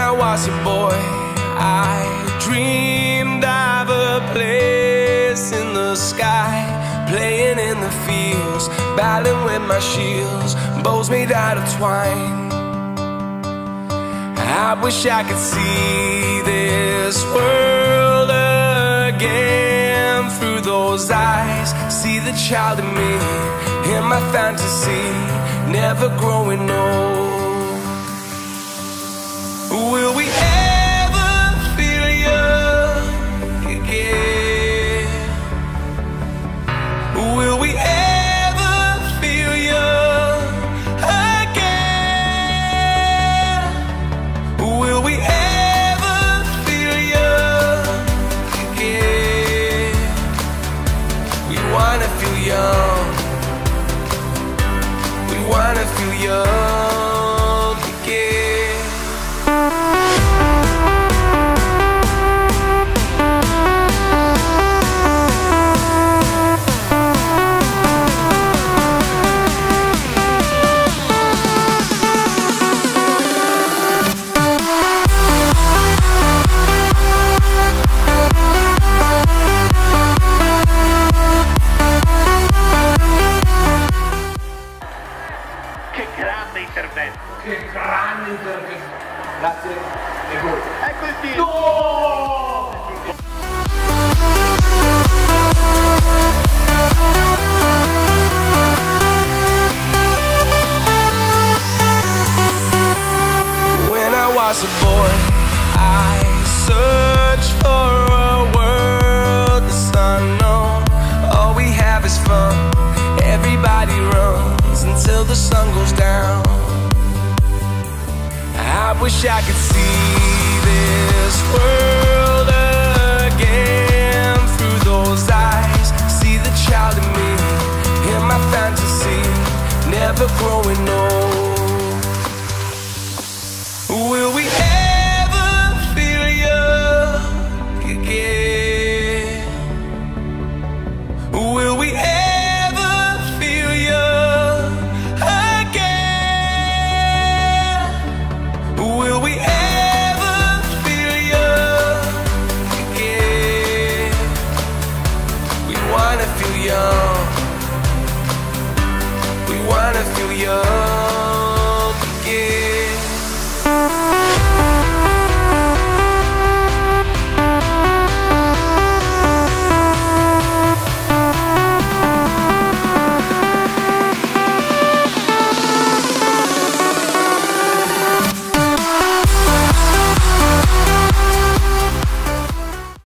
I was a boy, I dreamed of a place in the sky, playing in the fields, battling with my shields, bows made out of twine. I wish I could see this world again through those eyes, see the child in me, in my fantasy, never growing old. Will we ever feel young again? Will we ever feel young again? Will we ever feel young again? We wanna feel young. We wanna feel young again. Che grande intervento! Che grande intervento! Grazie e gol! Ecco il tiro! No! When I was a boy, I searched for a world that's unknown. All we have is fun. Everybody runs until the sun goes down. I wish I could see this world again through those eyes, see the child in me, in my fantasy, never growing old.